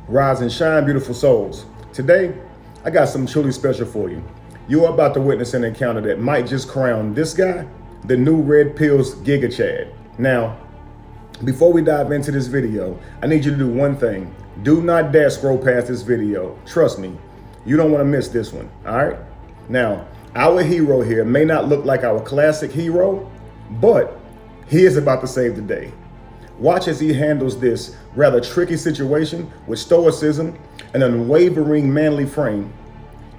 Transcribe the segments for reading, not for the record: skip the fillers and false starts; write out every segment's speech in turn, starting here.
Rise and shine, beautiful souls. Today, I got something truly special for you. You are about to witness an encounter that might just crown this guy the new Red Pill's Giga Chad. Now, before we dive into this video, I need you to do one thing. Do not dare scroll past this video. Trust me, you don't want to miss this one, all right? Now, our hero here may not look like our classic hero, but he is about to save the day. Watch as he handles this rather tricky situation with stoicism, an unwavering manly frame,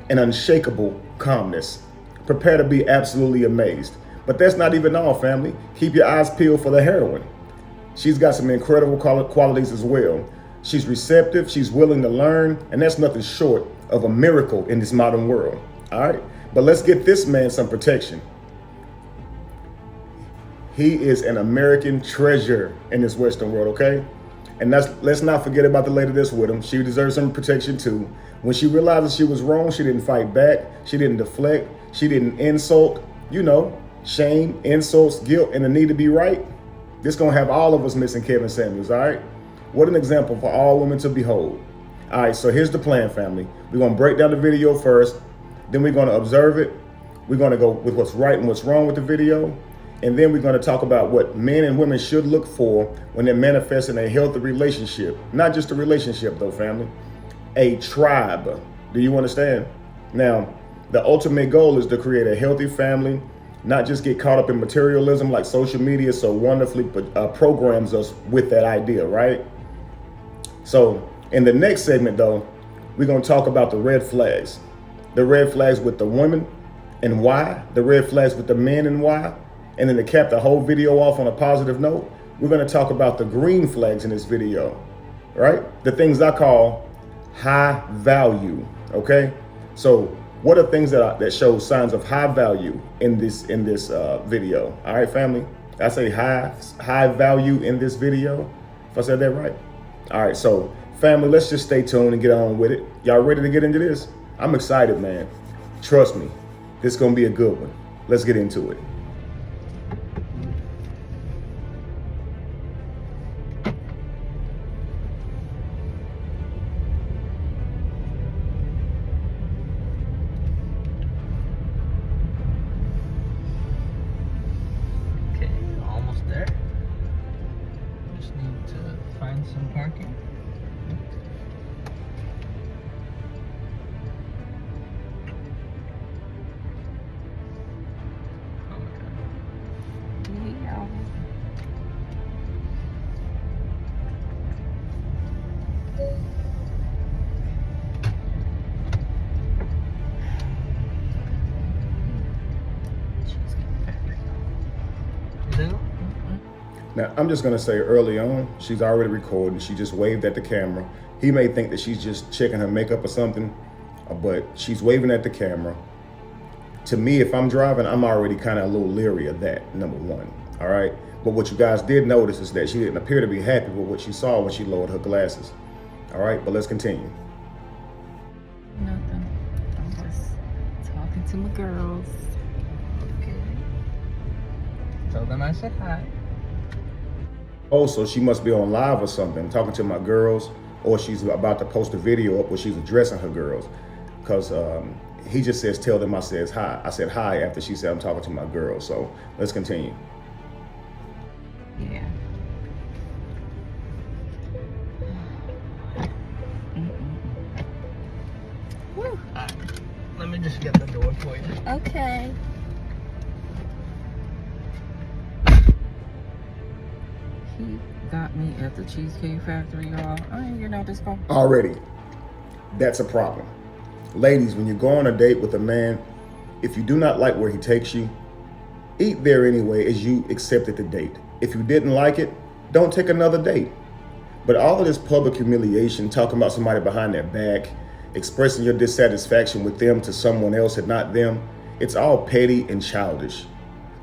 and unshakable calmness. Prepare to be absolutely amazed. But that's not even all, family. Keep your eyes peeled for the heroine. She's got some incredible qualities as well. She's receptive, she's willing to learn, and that's nothing short of a miracle in this modern world. All right, but let's get this man some protection. He is an American treasure in this Western world, okay? And let's not forget about the lady that's with him. She deserves some protection too. When she realizes she was wrong, she didn't fight back, she didn't deflect, she didn't insult, shame, insults, guilt, and the need to be right. This gonna have all of us missing Kevin Samuels, all right? What an example for all women to behold. All right, so here's the plan, family. We're gonna break down the video first, then we're gonna observe it. We're gonna go with what's right and what's wrong with the video. And then we're gonna talk about what men and women should look for when they're manifesting a healthy relationship. Not just a relationship though, family, a tribe. Do you understand? Now, the ultimate goal is to create a healthy family, not just get caught up in materialism like social media so wonderfully programs us with that idea, right? So in the next segment though, we're gonna talk about the red flags. The red flags with the women and why, the red flags with the men and why. And then to cap the whole video off on a positive note, we're gonna talk about the green flags in this video, right? The things I call high value, okay? So what are things that show signs of high value in this video? All right, family, I say high value in this video, if I said that right. All right, so family, let's just stay tuned and get on with it. Y'all ready to get into this? I'm excited, man. Trust me, this is gonna be a good one. Let's get into it. Parking. Yeah. Cheesecake Factory. You know? Now, I'm just gonna say early on, she's already recording. She just waved at the camera. He may think that she's just checking her makeup or something, but she's waving at the camera. To me, if I'm driving, I'm already kind of a little leery of that, number one, all right? But what you guys did notice is that she didn't appear to be happy with what she saw when she lowered her glasses, all right? But let's continue. Nothing. I'm just talking to my girls. Okay. Tell them I said hi. Oh, so she must be on live or something, talking to my girls, or she's about to post a video up where she's addressing her girls. Because he just says, tell them I said hi. I said hi after she said I'm talking to my girls. So let's continue. Yeah. Woo. Let me just get the door for you. Okay. He got me at the Cheesecake Factory, y'all. I ain't getting out this car. Already, that's a problem. Ladies, when you go on a date with a man, if you do not like where he takes you, eat there anyway as you accepted the date. If you didn't like it, don't take another date. But all of this public humiliation, talking about somebody behind their back, expressing your dissatisfaction with them to someone else and not them, it's all petty and childish.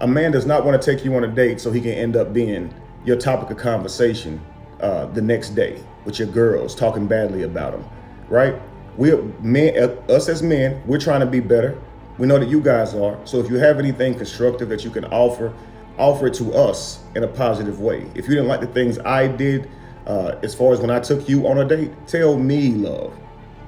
A man does not want to take you on a date so he can end up being your topic of conversation the next day with your girls, talking badly about them, right? Us as men, we're trying to be better. We know that you guys are. So if you have anything constructive that you can offer it to us in a positive way. If you didn't like the things I did As far as when I took you on a date, tell me, love.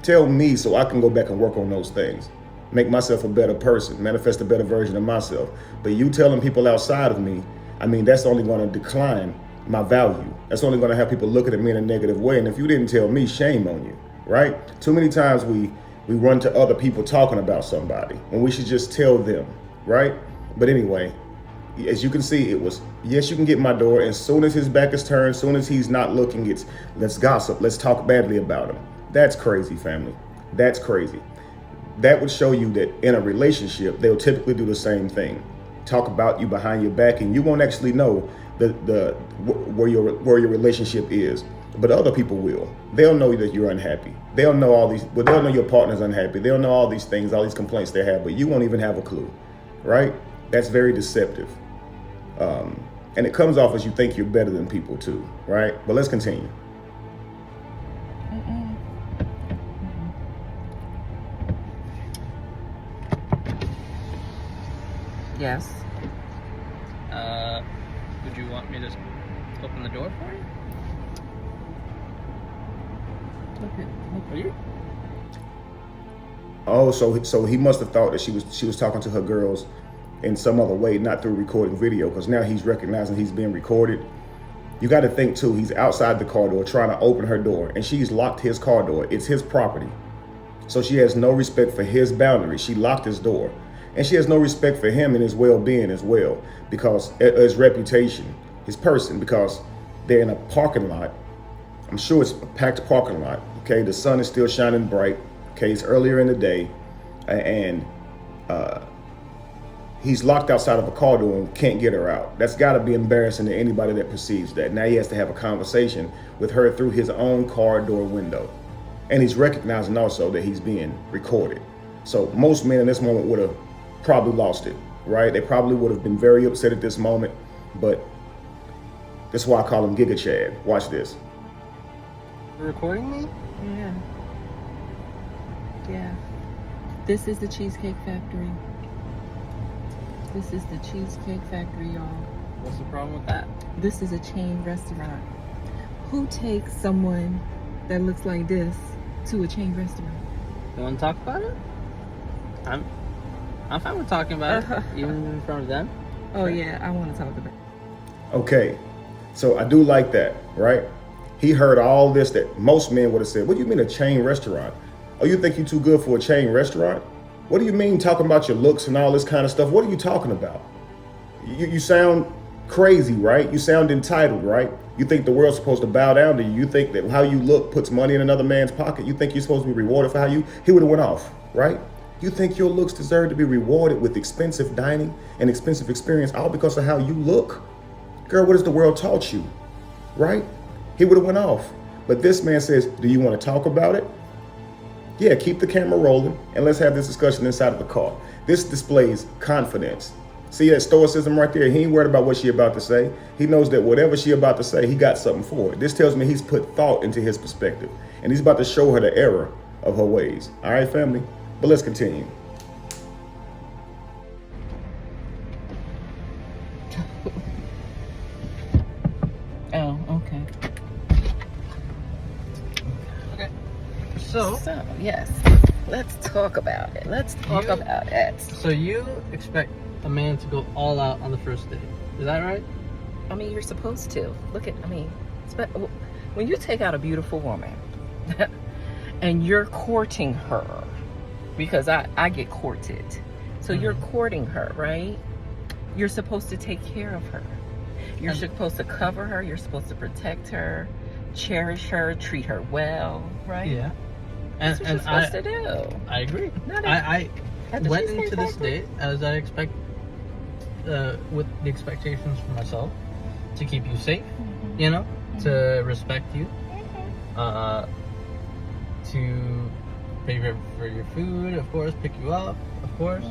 Tell me so I can go back and work on those things. Make myself a better person, manifest a better version of myself. But you telling people outside of me, I mean, that's only going to decline my value. That's only going to have people looking at me in a negative way. And if you didn't tell me, shame on you, right? Too many times we run to other people talking about somebody when we should just tell them, right? But anyway, as you can see, it was, yes, you can get my door. As soon as his back is turned, as soon as he's not looking, it's let's gossip, let's talk badly about him. That's crazy, family. That's crazy. That would show you that in a relationship, they'll typically do the same thing. Talk about you behind your back, and you won't actually know where your relationship is. But other people will. They'll know that you're unhappy. They'll know all these, but they'll know your partner's unhappy. They'll know all these things, all these complaints they have, but you won't even have a clue, right? That's very deceptive. And it comes off as you think you're better than people too, right? But let's continue. Yes. Would you want me to open the door for you? Look Are you? Oh, so he must have thought that she was talking to her girls in some other way, not through recording video, because now he's recognizing he's being recorded. You got to think too, he's outside the car door trying to open her door, and she's locked his car door. It's his property. So she has no respect for his boundaries. She locked his door. And she has no respect for him and his well-being as well, because his reputation, his person, because they're in a parking lot. I'm sure it's a packed parking lot. Okay, the sun is still shining bright. Okay, it's earlier in the day, and he's locked outside of a car door and can't get her out. That's got to be embarrassing to anybody that perceives that. Now he has to have a conversation with her through his own car door window, and he's recognizing also that he's being recorded. So most men in this moment would have probably lost it, right? They probably would have been very upset at this moment, but that's why I call him Giga Chad. Watch this. You're recording me? Yeah. Yeah. This is the Cheesecake Factory. This is the Cheesecake Factory, y'all. What's the problem with that? This is a chain restaurant. Who takes someone that looks like this to a chain restaurant? You want to talk about it? I'm fine with talking about it, even in front of them. Oh yeah, I want to talk about it. Okay, so I do like that, right? He heard all this that most men would have said, what do you mean a chain restaurant? Oh, you think you're too good for a chain restaurant? What do you mean talking about your looks and all this kind of stuff? What are you talking about? You sound crazy, right? You sound entitled, right? You think the world's supposed to bow down to you. You think that how you look puts money in another man's pocket. You think you're supposed to be rewarded for how you, he would have went off, right? You think your looks deserve to be rewarded with expensive dining and expensive experience all because of how you look? Girl, what has the world taught you, right? He would have went off. But this man says, do you want to talk about it? Yeah, keep the camera rolling and let's have this discussion inside of the car. This displays confidence. See that stoicism right there? He ain't worried about what she about to say. He knows that whatever she about to say, he got something for it. This tells me he's put thought into his perspective and he's about to show her the error of her ways. All right, family? But let's continue. Oh, okay. Okay. So yes, let's talk about it. Let's talk about it. So you expect a man to go all out on the first date. Is that right? I mean, you're supposed to. When you take out a beautiful woman and you're courting her, because I get courted. So you're courting her, right? You're supposed to take care of her. You're supposed to cover her. You're supposed to protect her, cherish her, treat her well, right? Yeah. That's what you're supposed to do. I agree. I went into this date as I expect, with the expectations for myself, to keep you safe, you know, to respect you, to pay for your food, of course, pick you up, of course,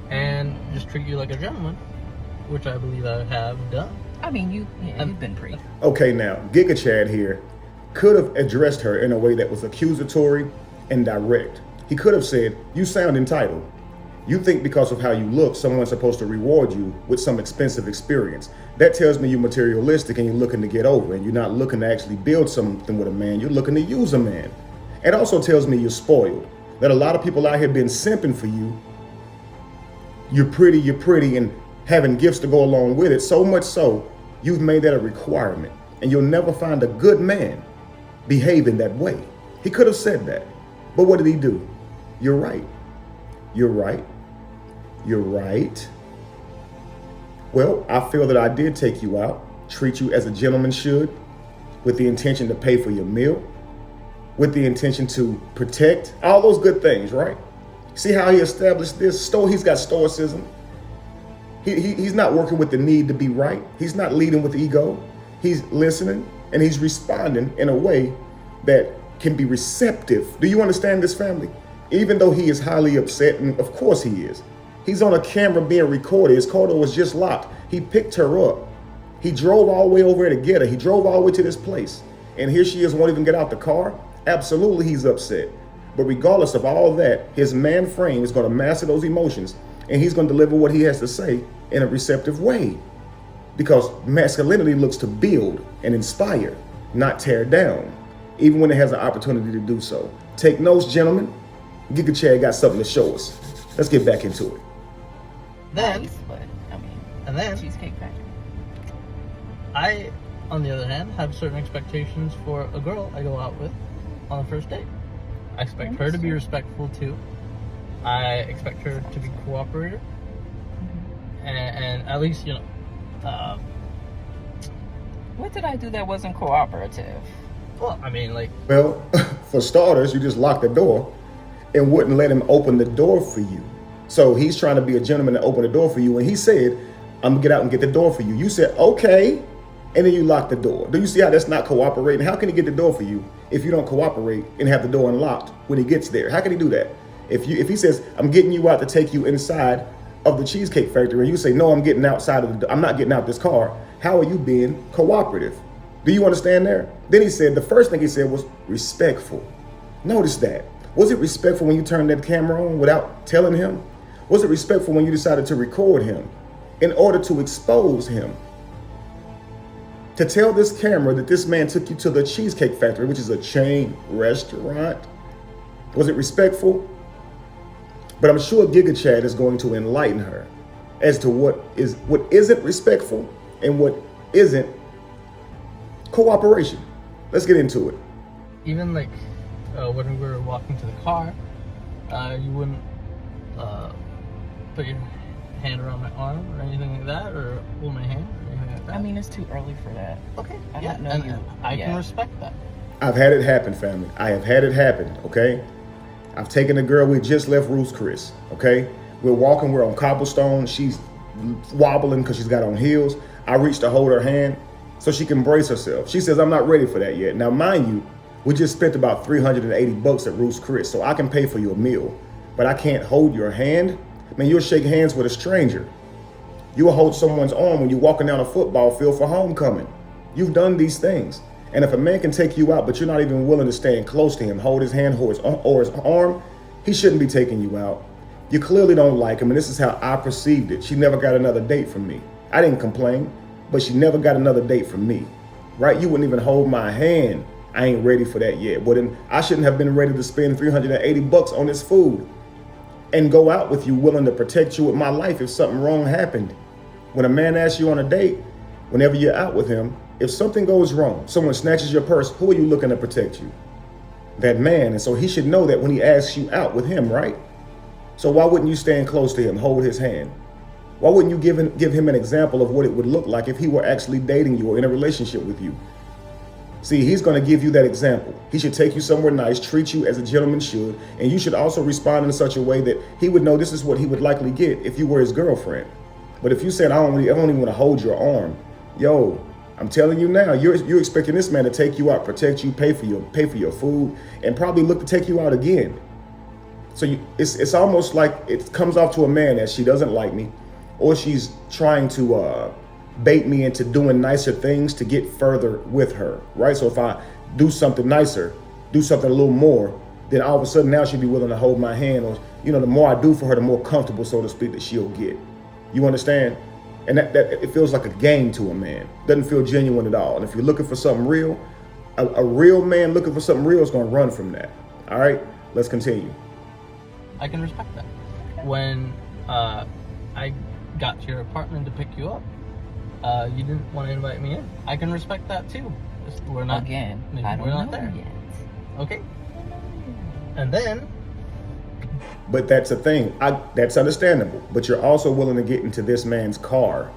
and just treat you like a gentleman, which I believe I have done. I mean, you've been pretty. Okay, now, Giga Chad here could have addressed her in a way that was accusatory and direct. He could have said, you sound entitled. You think because of how you look, someone's supposed to reward you with some expensive experience. That tells me you're materialistic and you're looking to get over, and you're not looking to actually build something with a man. You're looking to use a man. It also tells me you're spoiled. That a lot of people out here been simping for you. You're pretty, and having gifts to go along with it. So much so, you've made that a requirement. And you'll never find a good man behaving that way. He could have said that. But what did he do? You're right. You're right. You're right. Well, I feel that I did take you out, treat you as a gentleman should, with the intention to pay for your meal, with the intention to protect, all those good things, right? See how he established this? He's got stoicism. He's not working with the need to be right. He's not leading with ego. He's listening and he's responding in a way that can be receptive. Do you understand this, family? Even though he is highly upset, and of course he is, he's on a camera being recorded. His car was just locked. He picked her up. He drove all the way over there to get her. He drove all the way to this place. And here she is, won't even get out the car. Absolutely, he's upset. But regardless of all that, his man frame is going to master those emotions, and he's going to deliver what he has to say in a receptive way. Because masculinity looks to build and inspire, not tear down, even when it has an opportunity to do so. Take notes, gentlemen. Giga Chad got something to show us. Let's get back into it. Then, But I mean, and then, Cheesecake Factory. I, on the other hand, have certain expectations for a girl I go out with on the first date. I expect her to be respectful too. I expect her to be cooperative, and at least, What did I do that wasn't cooperative? well, I mean, like, Well, for starters, you just locked the door and wouldn't let him open the door for you. So he's trying to be a gentleman and open the door for you. And he said, I'm gonna get out and get the door for you. You said, okay. And then you lock the door. Do you see how that's not cooperating? How can he get the door for you if you don't cooperate and have the door unlocked when he gets there? How can he do that? If he says, I'm getting you out to take you inside of the Cheesecake Factory, and you say, no, I'm getting outside of I'm not getting out this car, how are you being cooperative? Do you understand there? Then he said, the first thing he said was respectful. Notice that. Was it respectful when you turned that camera on without telling him? Was it respectful when you decided to record him in order to expose him? To tell this camera that this man took you to the Cheesecake Factory, which is a chain restaurant. Was it respectful? But I'm sure Giga Chad is going to enlighten her as to what isn't respectful and what isn't cooperation. Let's get into it. even like when we were walking to the car, you wouldn't put your hand around my arm or anything like that, or hold my hand or anything like that. I mean, it's too early for that. Okay, I yeah, don't know and you. I Yeah. can respect that. I've had it happen, family. I have had it happen, okay? I've taken a girl, we just left Ruth's Chris, okay? We're walking, we're on cobblestone. She's wobbling because she's got on heels. I reach to hold her hand so she can brace herself. She says, I'm not ready for that yet. Now, mind you, we just spent about $380 at Ruth's Chris, so I can pay for your meal, but I can't hold your hand. Man, you'll shake hands with a stranger. You'll hold someone's arm when you're walking down a football field for homecoming. You've done these things. And if a man can take you out, but you're not even willing to stand close to him, hold his hand or his arm, he shouldn't be taking you out. You clearly don't like him, and this is how I perceived it. She never got another date from me. I didn't complain, but she never got another date from me, right? You wouldn't even hold my hand. I ain't ready for that yet. Well, then I shouldn't have been ready to spend $380 on this food and go out with you willing to protect you with my life if something wrong happened. When a man asks you on a date, whenever you're out with him, if something goes wrong, someone snatches your purse, who are you looking to protect you? That man. And so he should know that when he asks you out with him, right? So why wouldn't you stand close to him, hold his hand? Why wouldn't you give him an example of what it would look like if he were actually dating you or in a relationship with you? See, he's going to give you that example. He should take you somewhere nice, treat you as a gentleman should, and you should also respond in such a way that he would know this is what he would likely get if you were his girlfriend. But if you said, I don't even want to hold your arm, yo, I'm telling you now, you're expecting this man to take you out, protect you, pay for your food, and probably look to take you out again. So it's almost like it comes off to a man that she doesn't like me, or she's trying to bait me into doing nicer things to get further with her, right? So if I do something nicer, do something a little more, then all of a sudden now she'd be willing to hold my hand, or the more I do for her, the more comfortable, so to speak, that she'll get. You understand? And that it feels like a game to a man. Doesn't feel genuine at all. And if you're looking for something real, a real man looking for something real is going to run from that. All right, let's continue. I can respect that. When I got to your apartment to pick you up, you didn't want to invite me in. I can respect that too. We're not Again, maybe I don't we're not know there yet. Okay. And then, but that's a thing. That's understandable. But you're also willing to get into this man's car.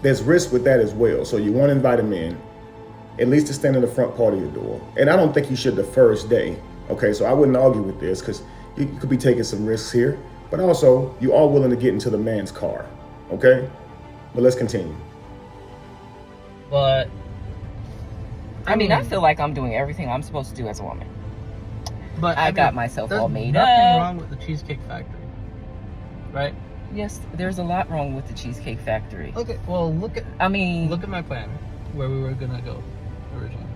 There's risk with that as well. So you want to invite him in, at least to stand in the front part of your door. And I don't think you should the first day. Okay, so I wouldn't argue with this, because you could be taking some risks here. But also, you are willing to get into the man's car. Okay? But let's continue. but I mean, I feel like I'm doing everything I'm supposed to do as a woman. But I got myself all made There's nothing up. wrong with the Cheesecake Factory, right? Yes, there's a lot wrong with the Cheesecake Factory. Okay, well look at my plan, where we were gonna go originally.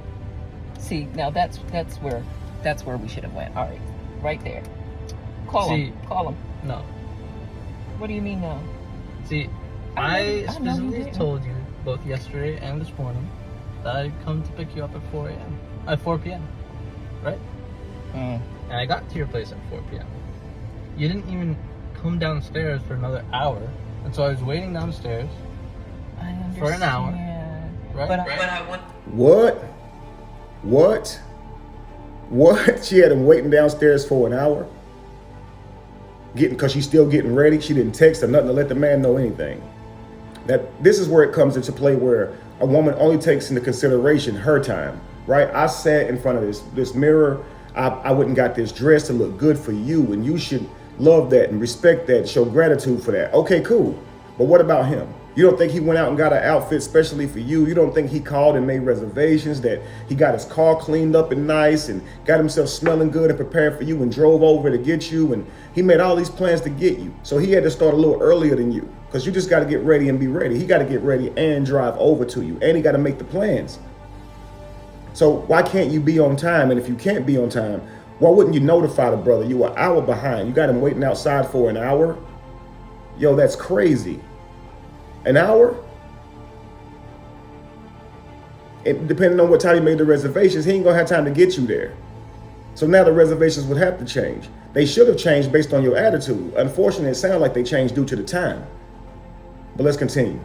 See, now that's where we should have went. All right, right there. Call him. No. What do you mean no? See, I know you specifically didn't. told you both yesterday and this morning that I'd come to pick you up at 4 p.m. Right? Mm. And I got to your place at 4 p.m. You didn't even come downstairs for another hour, and so I was waiting downstairs I understand. for an hour, right? But I want. What? She had him waiting downstairs for an hour? Because she's still getting ready. She didn't text or nothing to let the man know anything. This is where it comes into play, where a woman only takes into consideration her time, right? I sat in front of this mirror. I went and got this dress to look good for you, and you should love that and respect that and show gratitude for that. Okay, cool. But what about him? You don't think he went out and got an outfit specially for you? You don't think he called and made reservations, that he got his car cleaned up and nice and got himself smelling good and prepared for you and drove over to get you, and he made all these plans to get you? So he had to start a little earlier than you, because you just got to get ready and be ready. He got to get ready and drive over to you, and he got to make the plans. So why can't you be on time? And if you can't be on time, why wouldn't you notify the brother? You were an hour behind. You got him waiting outside for an hour? Yo, that's crazy. An hour? And depending on what time you made the reservations, he ain't gonna have time to get you there. So now the reservations would have to change. They should have changed based on your attitude. Unfortunately, it sounds like they changed due to the time. But let's continue.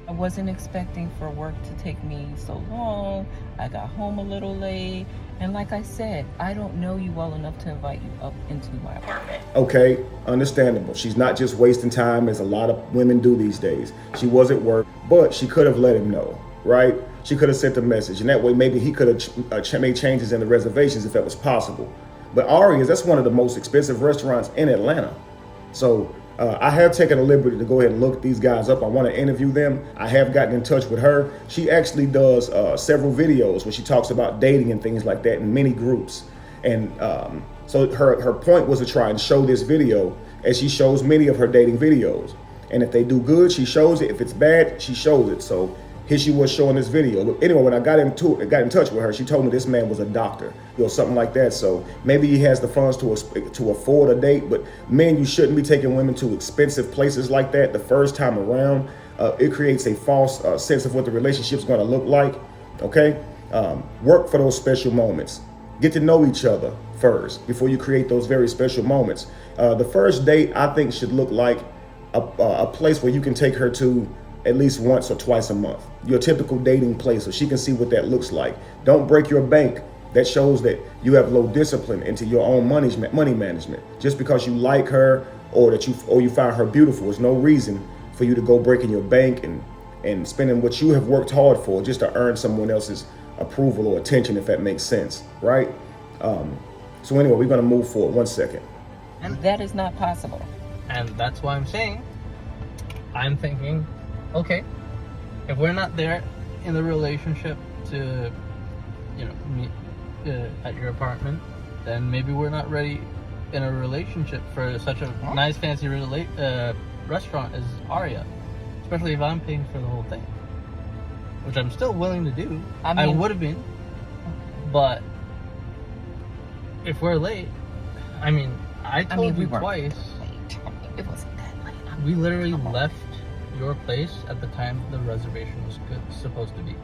I wasn't expecting for work to take me so long. I got home a little late. And like I said, I don't know you well enough to invite you up into my apartment. Okay, understandable. She's not just wasting time, as a lot of women do these days. She was at work, but she could have let him know, right? She could have sent a message, and that way maybe he could have made changes in the reservations if that was possible. But Aria's, that's one of the most expensive restaurants in Atlanta. So I have taken a liberty to go ahead and look these guys up. I want to interview them. I have gotten in touch with her. She actually does several videos where she talks about dating and things like that in many groups. And so her point was to try and show this video, as she shows many of her dating videos. And if they do good, she shows it. If it's bad, she shows it. So here she was showing this video. But anyway, when I got in touch with her, she told me this man was a doctor, something like that. So maybe he has the funds to afford a date. But men, you shouldn't be taking women to expensive places like that the first time around. It creates a false sense of what the relationship's going to look like. Okay, work for those special moments. Get to know each other first before you create those very special moments. The first date, I think, should look like a place where you can take her to at least once or twice a month. Your typical dating place, so she can see what that looks like. Don't break your bank. That shows that you have low discipline into your own money management. Just because you like her or you find her beautiful, there's no reason for you to go breaking your bank and spending what you have worked hard for just to earn someone else's approval or attention, if that makes sense, right? So anyway, we're gonna move forward. 1 second. And That is not possible. And that's why I'm thinking, okay, if we're not there in the relationship to, meet at your apartment, then maybe we're not ready in a relationship for such a nice, fancy restaurant as Aria. Especially if I'm paying for the whole thing, which I'm still willing to do. I would have been, but if we're late, I mean, I told we you weren't twice. late. It wasn't that late. We literally Come on. left your place at the time the reservation was supposed to be.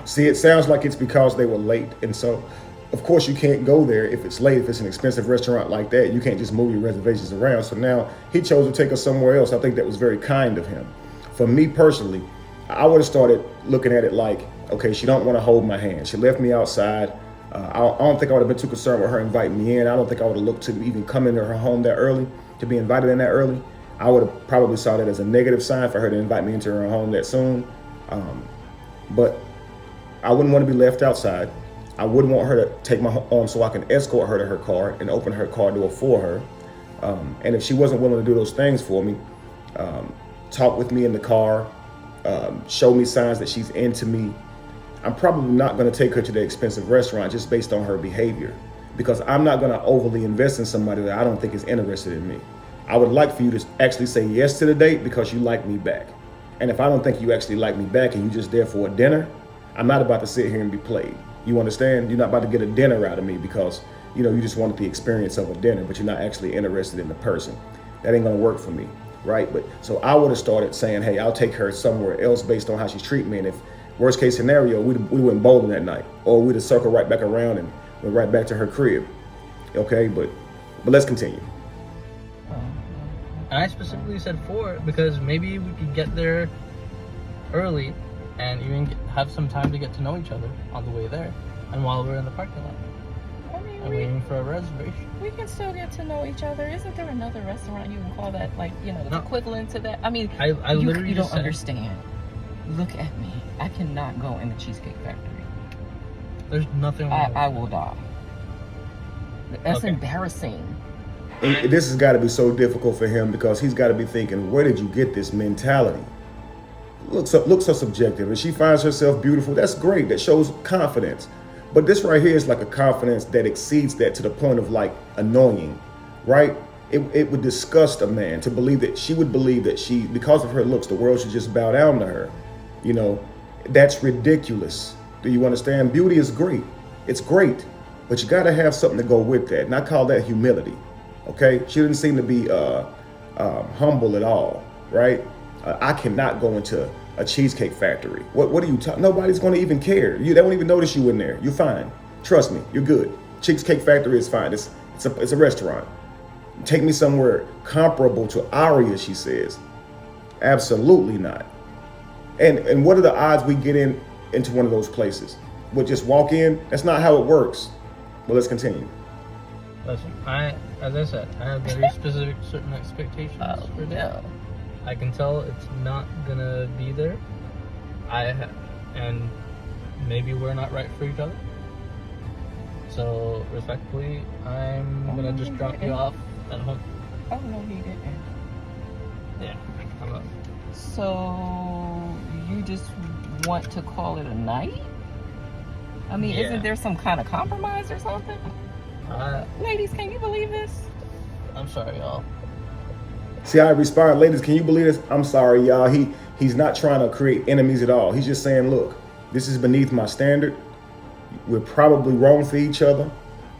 See, it sounds like it's because they were late. And so, of course, you can't go there if it's late. If it's an expensive restaurant like that, you can't just move your reservations around. So now he chose to take us somewhere else. I think that was very kind of him. For me personally, I would have started looking at it like, okay, she don't want to hold my hand. She left me outside. I don't think I would have been too concerned with her inviting me in. I don't think I would have looked to even come into her home that early, to be invited in that early. I would have probably saw that as a negative sign for her to invite me into her home that soon. But I wouldn't want to be left outside. I wouldn't want her to take my arm so I can escort her to her car and open her car door for her. And if she wasn't willing to do those things for me, talk with me in the car, show me signs that she's into me, I'm probably not going to take her to the expensive restaurant just based on her behavior, because I'm not going to overly invest in somebody that I don't think is interested in me. I would like for you to actually say yes to the date because you like me back. And if I don't think you actually like me back and you're just there for a dinner, I'm not about to sit here and be played. You understand? You're not about to get a dinner out of me because, you just wanted the experience of a dinner, but you're not actually interested in the person. That ain't going to work for me, right? But so I would have started saying, hey, I'll take her somewhere else based on how she's treating me. And if worst case scenario, we went bowling that night, or we'd have circled right back around and went right back to her crib. Okay, but let's continue. And I specifically said 4 because maybe we could get there early and even have some time to get to know each other on the way there and while we're in the parking lot and waiting for a reservation. We can still get to know each other. Isn't there another restaurant you can call that, the equivalent to that? I mean, I literally you don't just said, understand. Look at me. I cannot go in the Cheesecake Factory. there's nothing wrong with I that. will die. That's Okay. embarrassing. And this has got to be so difficult for him because he's got to be thinking, where did you get this mentality? Looks so subjective. And she finds herself beautiful. That's great. That shows confidence. But this right here is like a confidence that exceeds that to the point of like annoying, right? It would disgust a man to believe that she would believe that she, because of her looks, the world should just bow down to her. That's ridiculous. Do you understand? Beauty is great. It's great. But you got to have something to go with that. And I call that humility. Okay? She didn't seem to be humble at all, right? I cannot go into a Cheesecake Factory. What are you talking? Nobody's going to even care. They won't even notice you in there. You're fine. Trust me. You're good. Cheesecake Factory is fine. It's a restaurant. Take me somewhere comparable to Aria, she says. Absolutely not. And what are the odds we get into one of those places? We'll just walk in? That's not how it works. But let's continue. Listen, as I said, I have very specific certain expectations for that. No. I can tell it's not gonna be there. And maybe we're not right for each other. So respectfully, I'm gonna just drop you off at home. Oh, no, he didn't. Yeah, I'm up. So you just want to call it a night? I mean, Yeah. isn't there some kind of compromise or something? Ladies, can you believe this? I'm sorry, y'all. See how I respond, ladies, can you believe this? I'm sorry, y'all. He's not trying to create enemies at all. He's just saying, look, this is beneath my standard. We're probably wrong for each other.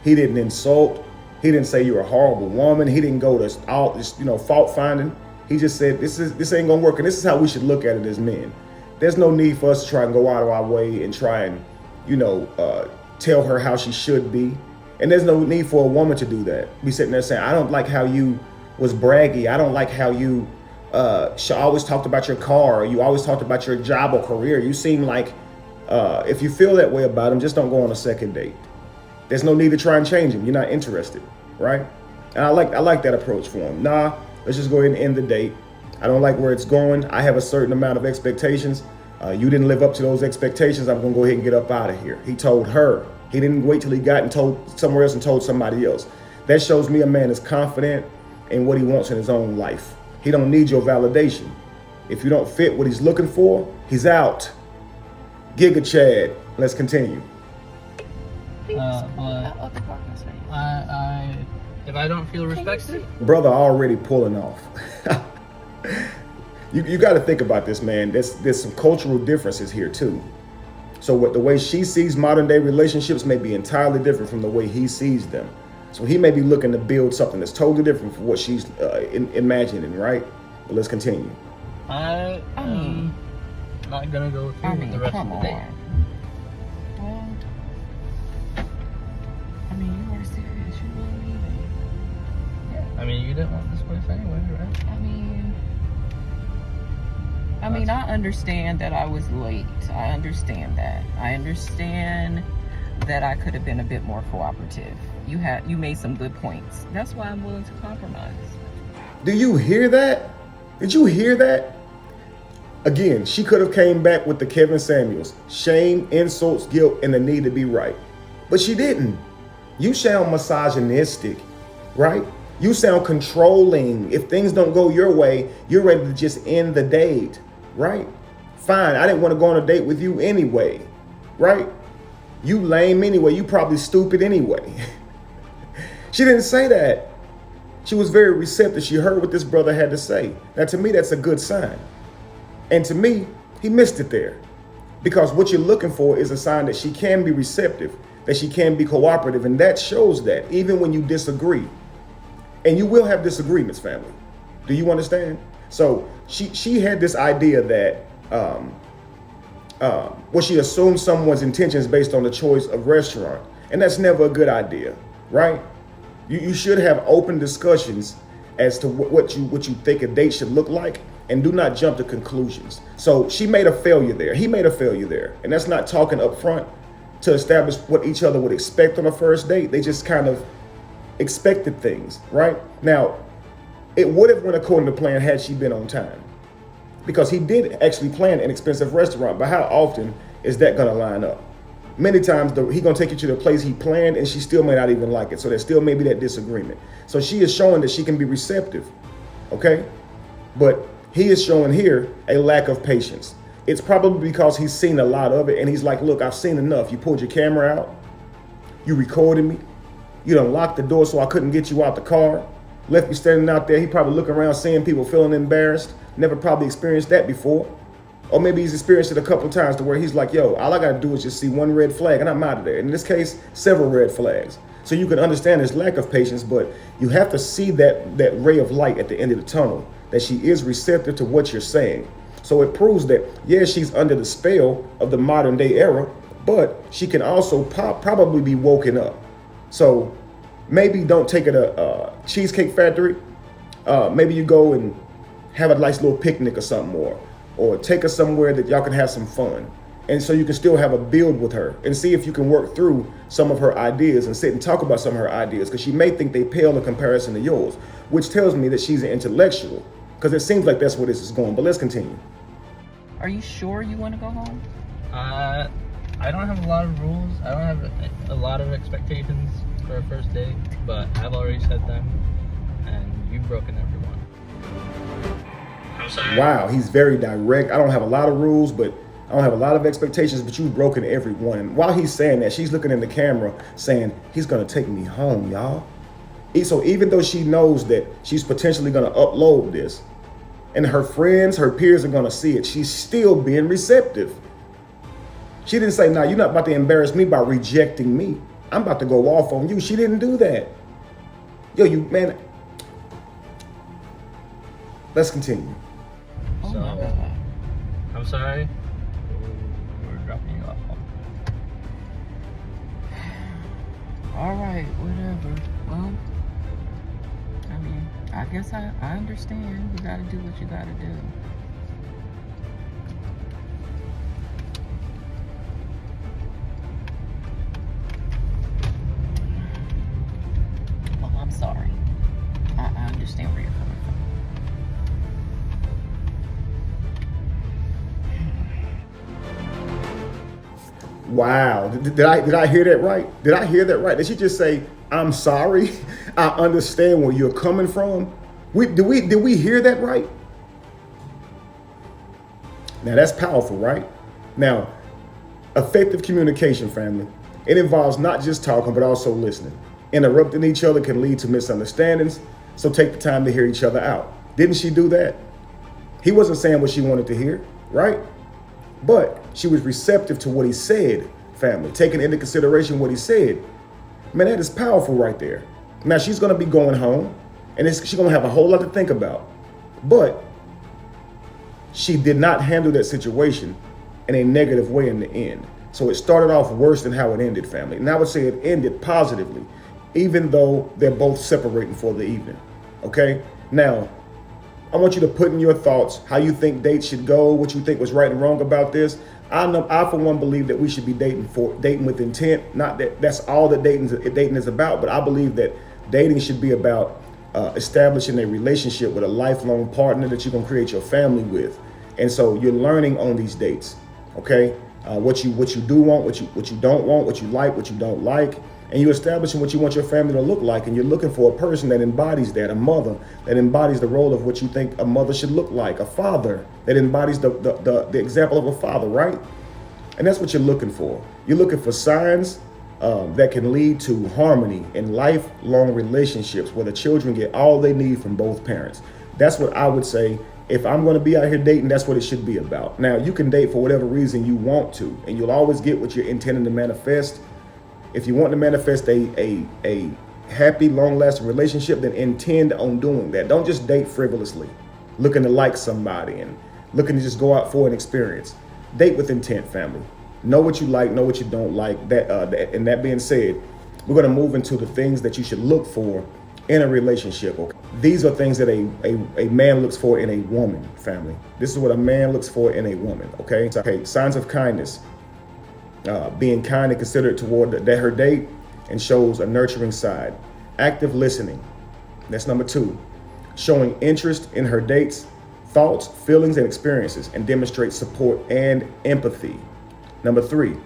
He didn't insult. He didn't say you're a horrible woman. He didn't go to all this, fault finding. He just said, this ain't gonna work. And this is how we should look at it as men. There's no need for us to try and go out of our way and try and, tell her how she should be. And there's no need for a woman to do that. Be sitting there saying, I don't like how you was braggy. I don't like how you always talked about your car. Or you always talked about your job or career. You seem like, if you feel that way about him, just don't go on a second date. There's no need to try and change him. You're not interested, right? And I like that approach for him. Nah, let's just go ahead and end the date. I don't like where it's going. I have a certain amount of expectations. You didn't live up to those expectations. I'm gonna go ahead and get up out of here. He told her. He didn't wait till he got and told somewhere else and told somebody else. That shows me a man is confident in what he wants in his own life. He don't need your validation. If you don't fit what he's looking for, he's out. Giga Chad. Let's continue. But if I don't feel respected, Brother already pulling off. You got to think about this, man. There's some cultural differences here too. So the way she sees modern day relationships may be entirely different from the way he sees them. So he may be looking to build something that's totally different from what she's imagining, right? But let's continue. I am not gonna go through with the rest of the date. Well, I mean, you were serious. You were leaving. Yeah. I mean, you didn't want this place anyway, right? I mean, I understand that I was late. I understand that. I understand that I could have been a bit more cooperative. You made some good points. That's why I'm willing to compromise. Do you hear that? Did you hear that? Again, she could have came back with the Kevin Samuels, shame, insults, guilt, and the need to be right. But she didn't. You sound misogynistic, right? You sound controlling. If things don't go your way, you're ready to just end the date, right? Fine, I didn't want to go on a date with you anyway, right? You lame anyway. You probably stupid anyway. She didn't say that. She was very receptive. She heard what this brother had to say. Now, to me, that's a good sign. And to me, he missed it there. Because what you're looking for is a sign that she can be receptive, that she can be cooperative. And that shows that even when you disagree, and you will have disagreements, family. Do you understand? So she had this idea that, she assumed someone's intentions based on the choice of restaurant. And that's never a good idea, right? You should have open discussions as to what you think a date should look like, and do not jump to conclusions. So she made a failure there. He made a failure there. And that's not talking up front to establish what each other would expect on a first date. They just kind of expected things, right? Now, it would have went according to plan had she been on time, because he did actually plan an expensive restaurant. But how often is that going to line up? Many times he's going to take you to the place he planned and she still may not even like it. So there still may be that disagreement. So she is showing that she can be receptive, okay? But he is showing here a lack of patience. It's probably because he's seen a lot of it and he's like, look, I've seen enough. You pulled your camera out. You recorded me. You done locked the door so I couldn't get you out the car. Left me standing out there. He probably looking around seeing people feeling embarrassed. Never probably experienced that before. Or maybe he's experienced it a couple times to where he's like, yo, all I got to do is just see one red flag and I'm out of there. In this case, several red flags. So you can understand his lack of patience, but you have to see that ray of light at the end of the tunnel, that she is receptive to what you're saying. So it proves that, yeah, she's under the spell of the modern day era, but she can also probably be woken up. So maybe don't take it a Cheesecake Factory. Maybe you go and have a nice little picnic or something, or take her somewhere that y'all can have some fun. And so you can still have a build with her and see if you can work through some of her ideas and sit and talk about some of her ideas, because she may think they pale in comparison to yours, which tells me that she's an intellectual, because it seems like that's where this is going. But let's continue. Are you sure you want to go home? I don't have a lot of rules. I don't have a lot of expectations for a first date, but I've already set them, and you've broken every one. I'm sorry. Wow, he's very direct. I don't have a lot of rules, but I don't have a lot of expectations, but you've broken every one. And while he's saying that, she's looking in the camera saying, he's going to take me home, y'all. So even though she knows that she's potentially going to upload this, and her friends, her peers are going to see it, she's still being receptive. She didn't say, nah, you're not about to embarrass me by rejecting me. I'm about to go off on you. She didn't do that. Yo, man. Let's continue. Oh So, my God. I'm sorry. We're dropping you off. All right, whatever. Well, I mean, I guess I understand. You got to do what you got to do. Well, I'm sorry. I understand where you're coming from. Wow. Did I hear that right? Did I hear that right? Did she just say, I'm sorry? I understand where you're coming from? Did we hear that right? Now that's powerful, right? Now, effective communication, family. It involves not just talking, but also listening. Interrupting each other can lead to misunderstandings, so take the time to hear each other out. Didn't she do that? He wasn't saying what she wanted to hear, right? But she was receptive to what he said, family, taking into consideration what he said. Man, that is powerful right there. Now she's going to be going home, and she's going to have a whole lot to think about. But she did not handle that situation in a negative way in the end. So it started off worse than how it ended, family. And I would say it ended positively, even though they're both separating for the evening. Okay? Now, I want you to put in your thoughts how you think dates should go, what you think was right and wrong about this. I for one believe that we should be dating with intent. Not that that's all that dating is about, but I believe that dating should be about establishing a relationship with a lifelong partner that you're gonna create your family with. And so you're learning on these dates, okay? What you do want, what you don't want, what you like, what you don't like, and you're establishing what you want your family to look like. And you're looking for a person that embodies that, a mother that embodies the role of what you think a mother should look like, a father that embodies the example of a father, right? And that's what you're looking for. You're looking for signs that can lead to harmony in lifelong relationships where the children get all they need from both parents. That's what I would say. If I'm going to be out here dating, that's what it should be about. Now, you can date for whatever reason you want to, and you'll always get what you're intending to manifest. If you want to manifest a happy, long-lasting relationship, then intend on doing that. Don't just date frivolously, looking to like somebody and looking to just go out for an experience. Date with intent, family. Know what you like, know what you don't like. And that being said, we're going to move into the things that you should look for in a relationship. Okay? These are things that a man looks for in a woman, family. This is what a man looks for in a woman, okay? Signs of kindness. Being kind and considerate toward her date and shows a nurturing side. Active listening. That's number 2. Showing interest in her date's thoughts, feelings, and experiences and demonstrates support and empathy. Number 3,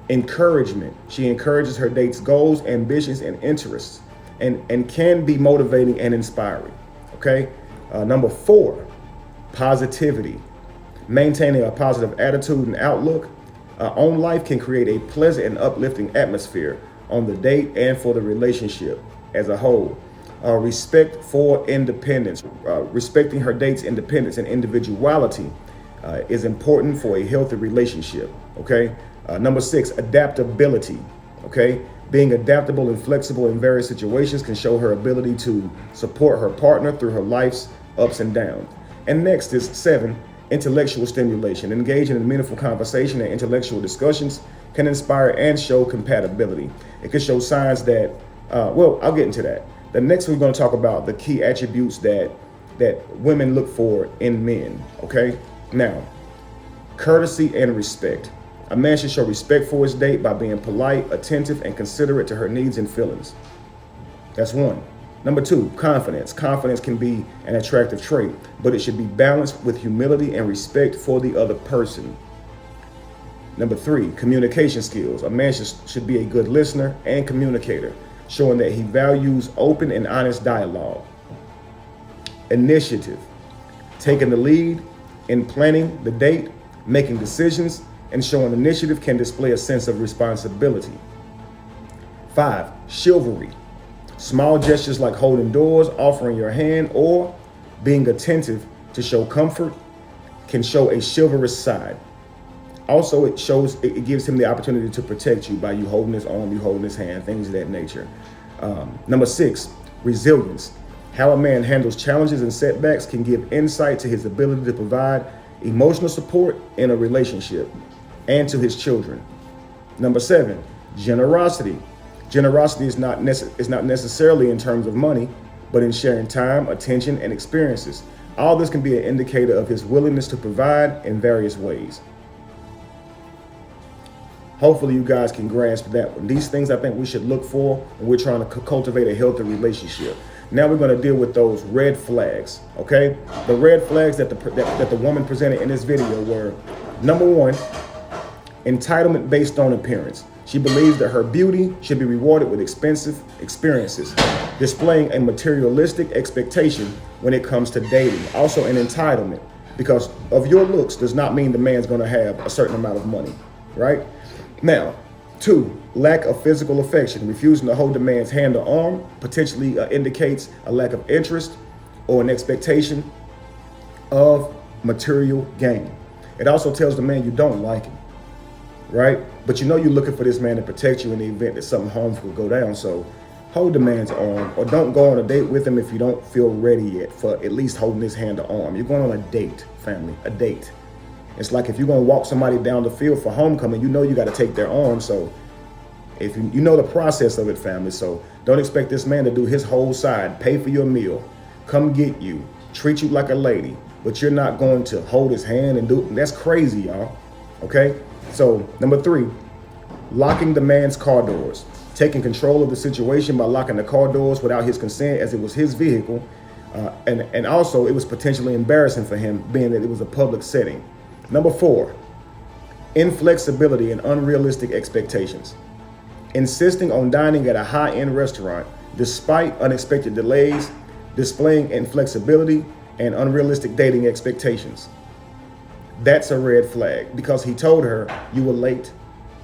encouragement. She encourages her date's goals, ambitions, and interests and can be motivating and inspiring, okay? Number 4, positivity. Maintaining a positive attitude and outlook on life can create a pleasant and uplifting atmosphere on the date and for the relationship as a whole. Respect for independence. Respecting her date's independence and individuality is important for a healthy relationship, okay? Number 6, adaptability, okay? Being adaptable and flexible in various situations can show her ability to support her partner through her life's ups and downs. And next is 7, intellectual stimulation. Engaging in meaningful conversation and intellectual discussions can inspire and show compatibility. It can show signs that, well, I'll get into that. The next we're going to talk about the key attributes that women look for in men, okay? Now, courtesy and respect. A man should show respect for his date by being polite, attentive, and considerate to her needs and feelings. That's 1. Number 2, confidence. Confidence can be an attractive trait, but it should be balanced with humility and respect for the other person. Number 3, communication skills. A man should be a good listener and communicator, showing that he values open and honest dialogue. Initiative. Taking the lead in planning the date, making decisions, and showing initiative can display a sense of responsibility. 5, chivalry. Small gestures like holding doors, offering your hand, or being attentive to show comfort can show a chivalrous side. Also, it gives him the opportunity to protect you by you holding his arm, you holding his hand, things of that nature. Number 6, resilience. How a man handles challenges and setbacks can give insight to his ability to provide emotional support in a relationship and to his children. Number 7, generosity. Generosity is not necessarily in terms of money, but in sharing time, attention, and experiences. All this can be an indicator of his willingness to provide in various ways. Hopefully you guys can grasp that one. These things I think we should look for when we're trying to cultivate a healthy relationship. Now we're going to deal with those red flags, okay? The red flags that the woman presented in this video were, number 1, entitlement based on appearance. She believes that her beauty should be rewarded with expensive experiences, displaying a materialistic expectation when it comes to dating. Also an entitlement, because of your looks does not mean the man's going to have a certain amount of money, right? Now, 2, lack of physical affection. Refusing to hold the man's hand or arm potentially indicates a lack of interest or an expectation of material gain. It also tells the man you don't like him, right? But you know you're looking for this man to protect you in the event that something harmful will go down. So hold the man's arm, or don't go on a date with him if you don't feel ready yet for at least holding his hand or arm. You're going on a date, family, a date. It's like if you're going to walk somebody down the field for homecoming, you know you got to take their arm. So if you know the process of it, family. So don't expect this man to do his whole side, pay for your meal, come get you, treat you like a lady, but you're not going to hold his hand and do. That's crazy, y'all. Okay? So number 3, locking the man's car doors. Taking control of the situation by locking the car doors without his consent, as it was his vehicle. And also it was potentially embarrassing for him, being that it was a public setting. Number 4, inflexibility and unrealistic expectations. Insisting on dining at a high-end restaurant despite unexpected delays, displaying inflexibility and unrealistic dating expectations. That's a red flag, because he told her you were late.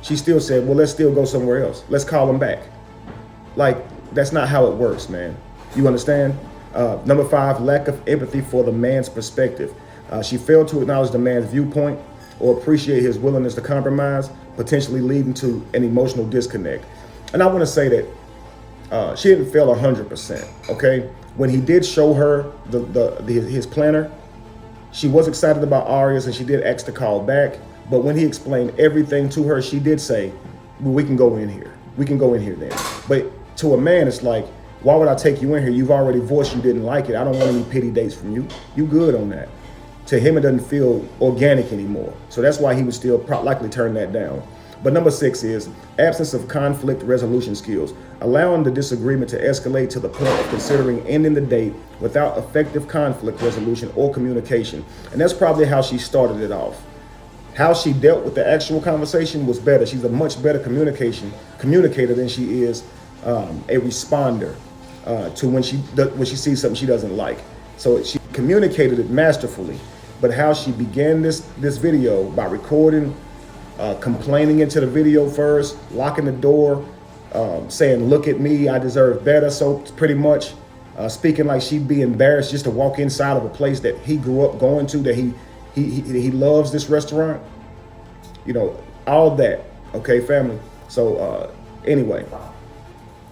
She still said, well, let's still go somewhere else. Let's call him back. Like, that's not how it works, man. You understand? Number 5, lack of empathy for the man's perspective. She failed to acknowledge the man's viewpoint or appreciate his willingness to compromise, potentially leading to an emotional disconnect. And I want to say that she didn't fail 100%, okay? When he did show her his planner, she was excited about Arias and she did ask to call back. But when he explained everything to her, she did say, well, we can go in here. We can go in here then. But to a man, it's like, why would I take you in here? You've already voiced you didn't like it. I don't want any pity dates from you. You good on that. To him, it doesn't feel organic anymore. So that's why he would still likely turn that down. But number 6 is absence of conflict resolution skills, allowing the disagreement to escalate to the point of considering ending the date without effective conflict resolution or communication. And that's probably how she started it off. How she dealt with the actual conversation was better. She's a much better communicator than she is a responder to when she sees something she doesn't like. So she communicated it masterfully. But how she began this video by recording, complaining into the video first, locking the door, saying, look at me, I deserve better. So pretty much speaking like she'd be embarrassed just to walk inside of a place that he grew up going to, that he loves this restaurant, you know, all that. Okay, family. So anyway,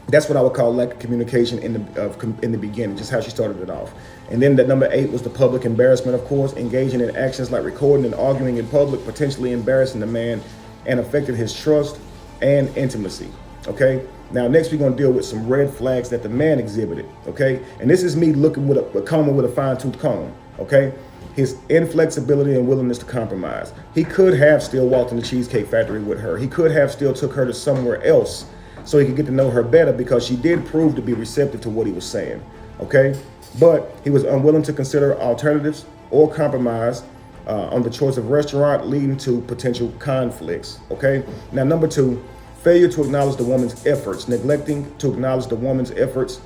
that's what I would call lack of communication in the beginning, just how she started it off. And then the number 8 was the public embarrassment, of course, engaging in actions like recording and arguing in public, potentially embarrassing the man and affecting his trust and intimacy. Okay. Now, next we're going to deal with some red flags that the man exhibited. Okay. And this is me looking with a comb with a fine-tooth comb. Okay. His inflexibility and willingness to compromise. He could have still walked in the Cheesecake Factory with her. He could have still took her to somewhere else so he could get to know her better, because she did prove to be receptive to what he was saying. Okay. But he was unwilling to consider alternatives or compromise on the choice of restaurant, leading to potential conflicts. Okay. Now, number 2, failure to acknowledge the woman's efforts, neglecting to acknowledge the woman's efforts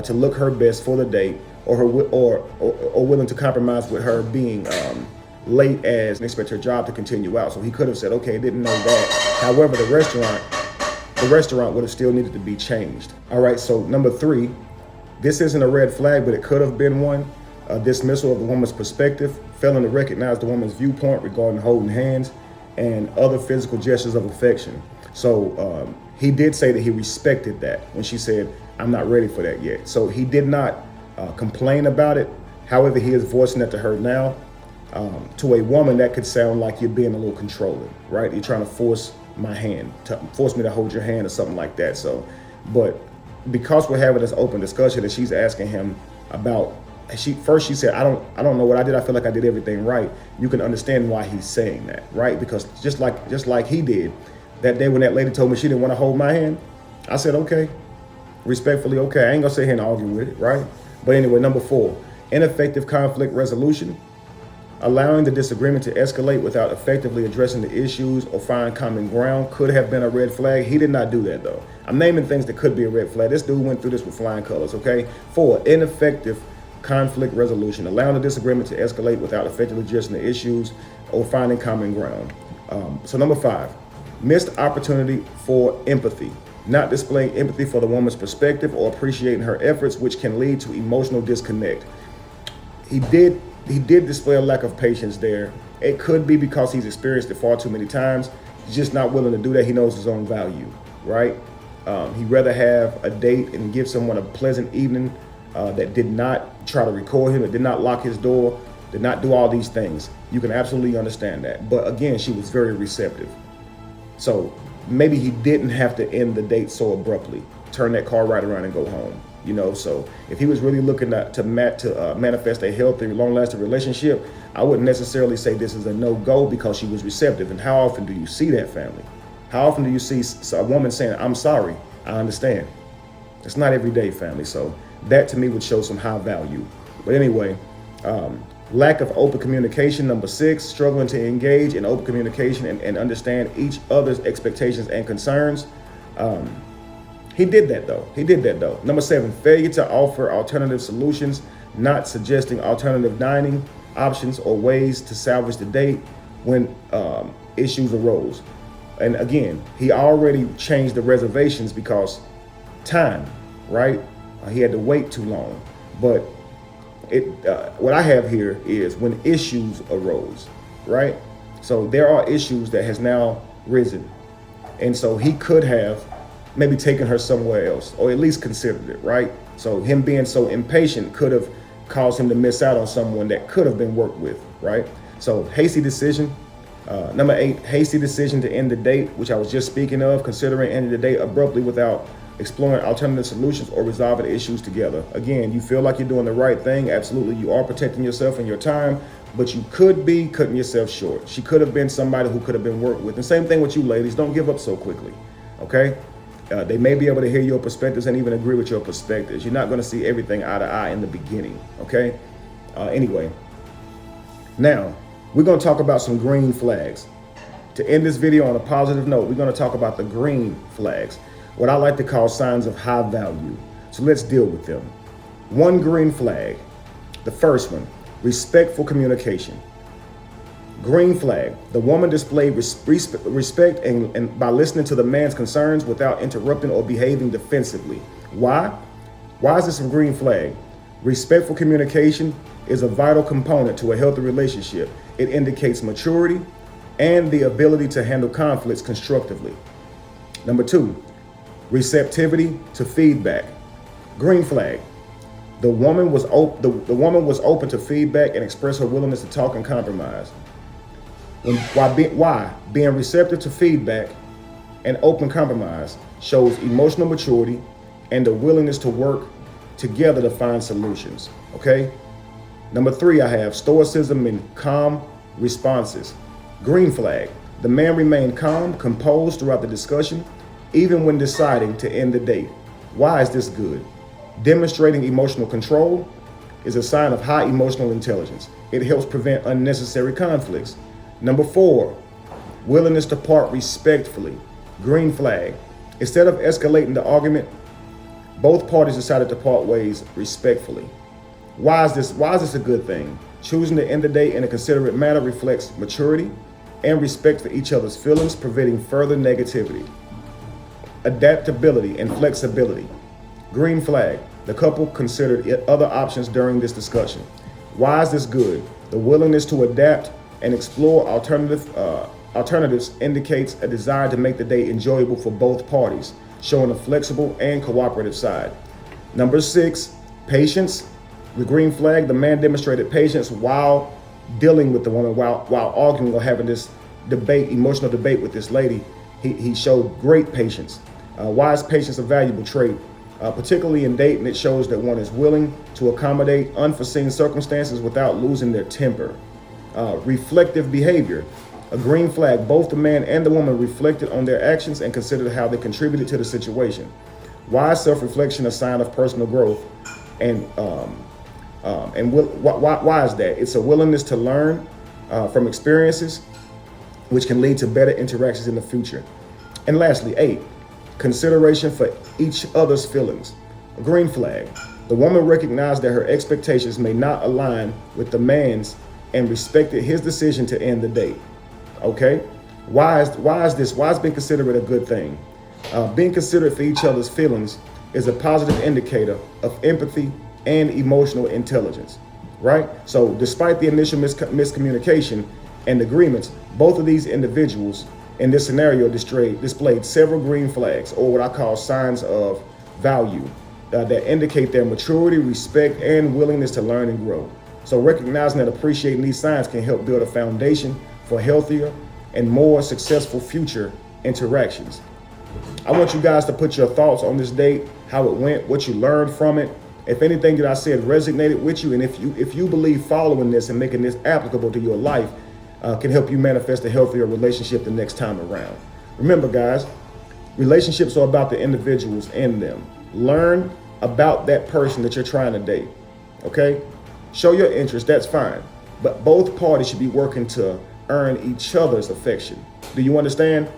to look her best for the date, or willing to compromise with her being late as and expect her job to continue out. So he could have said, okay, didn't know that. However, the restaurant would have still needed to be changed. All right. So number 3. This isn't a red flag, but it could have been one. Dismissal of the woman's perspective, failing to recognize the woman's viewpoint regarding holding hands and other physical gestures of affection. So he did say that he respected that when she said, I'm not ready for that yet. So he did not complain about it. However, he is voicing that to her now. To a woman, that could sound like you're being a little controlling, right? You're trying to force my hand, to force me to hold your hand or something like that. So, but because we're having this open discussion and she's asking him about, she said, I don't know what I did. I feel like I did everything right. You can understand why he's saying that, right? Because just like he did that day when that lady told me she didn't want to hold my hand, I said, okay, respectfully, okay. I ain't gonna sit here and argue with it, right? But anyway, number 4, ineffective conflict resolution, allowing the disagreement to escalate without effectively addressing the issues or find common ground could have been a red flag. He did not do that, though. I'm naming things that could be a red flag. This dude went through this with flying colors, okay? 4, ineffective conflict resolution, allowing the disagreement to escalate without effectively addressing the issues or finding common ground. So number 5, missed opportunity for empathy, not displaying empathy for the woman's perspective or appreciating her efforts, which can lead to emotional disconnect. He did display a lack of patience there. It could be because he's experienced it far too many times. He's just not willing to do that. He knows his own value, right? He'd rather have a date and give someone a pleasant evening that did not try to record him, that did not lock his door, did not do all these things. You can absolutely understand that. But again, she was very receptive. So maybe he didn't have to end the date so abruptly, turn that car right around and go home. You know, so if he was really looking to manifest a healthy, long-lasting relationship, I wouldn't necessarily say this is a no-go because she was receptive. And how often do you see that, family? How often do you see a woman saying, I'm sorry, I understand? It's not every day, family. So that to me would show some high value. But anyway, lack of open communication. Number 6, struggling to engage in open communication and understand each other's expectations and concerns. He did that though. Number 7, failure to offer alternative solutions, not suggesting alternative dining options or ways to salvage the date when issues arose. And again, he already changed the reservations because time, right? He had to wait too long. But what I have here is when issues arose, right? So there are issues that has now risen. And so he could have maybe taken her somewhere else, or at least considered it, right? So him being so impatient could have caused him to miss out on someone that could have been worked with, right? So hasty decision. Number 8, hasty decision to end the date, which I was just speaking of, considering ending the date abruptly without exploring alternative solutions or resolving issues together. Again, you feel like you're doing the right thing. Absolutely, you are protecting yourself and your time, but you could be cutting yourself short. She could have been somebody who could have been worked with. And same thing with you ladies, don't give up so quickly, okay? They may be able to hear your perspectives and even agree with your perspectives. You're not going to see everything eye to eye in the beginning, okay? Anyway, now we're going to talk about some green flags. To end this video on a positive note, we're going to talk about the green flags, what I like to call signs of high value. So let's deal with them. 1 green flag, the first one, respectful communication. Green flag, the woman displayed respect and by listening to the man's concerns without interrupting or behaving defensively. Why? Why is this a green flag? Respectful communication is a vital component to a healthy relationship. It indicates maturity and the ability to handle conflicts constructively. Number 2, receptivity to feedback. Green flag. The woman was open to feedback and expressed her willingness to talk and compromise. Why? Being receptive to feedback and open compromise shows emotional maturity and a willingness to work together to find solutions, okay? Number 3, I have stoicism and calm responses. Green flag. The man remained calm, composed throughout the discussion, even when deciding to end the date. Why is this good? Demonstrating emotional control is a sign of high emotional intelligence. It helps prevent unnecessary conflicts. Number 4, willingness to part respectfully. Green flag. Instead of escalating the argument, both parties decided to part ways respectfully. Why is this a good thing? Choosing to end the date in a considerate manner reflects maturity and respect for each other's feelings, preventing further negativity. Adaptability and flexibility. Green flag. The couple considered other options during this discussion. Why is this good? The willingness to adapt and explore alternatives indicates a desire to make the date enjoyable for both parties, showing a flexible and cooperative side. Number 6, patience. The green flag, the man demonstrated patience while dealing with the woman, while arguing or having this debate, emotional debate with this lady. He showed great patience. Why is patience a valuable trait? Particularly in dating, it shows that one is willing to accommodate unforeseen circumstances without losing their temper. Reflective behavior. A green flag, both the man and the woman reflected on their actions and considered how they contributed to the situation. Why is self-reflection a sign of personal growth? Why is that? It's a willingness to learn from experiences, which can lead to better interactions in the future. And lastly, 8, consideration for each other's feelings. A green flag. The woman recognized that her expectations may not align with the man's and respected his decision to end the date. Okay? Why is being considerate a good thing? Being considerate for each other's feelings is a positive indicator of empathy and emotional intelligence, right? So despite the initial miscommunication and agreements, both of these individuals in this scenario displayed several green flags, or what I call signs of value, that indicate their maturity, respect, and willingness to learn and grow. So recognizing and appreciating these signs can help build a foundation for healthier and more successful future interactions. I want you guys to put your thoughts on this date, how it went, what you learned from it. If anything that I said resonated with you, and if you believe following this and making this applicable to your life can help you manifest a healthier relationship the next time around. Remember, guys, relationships are about the individuals in them. Learn about that person that you're trying to date, okay? Show your interest, that's fine. But both parties should be working to earn each other's affection. Do you understand?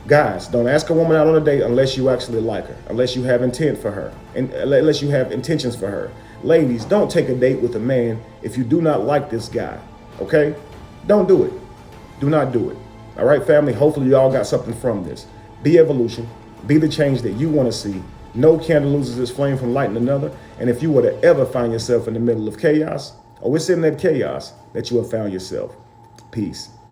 Guys, don't ask a woman out on a date unless you actually like her, unless you have intent for her, and unless you have intentions for her. Ladies, don't take a date with a man if you do not like this guy, okay? Don't do it. Do not do it. All right, family, hopefully you all got something from this. Be evolution. Be the change that you want to see. No candle loses its flame from lighting another. And if you were to ever find yourself in the middle of chaos, it's in that chaos that you have found yourself. Peace.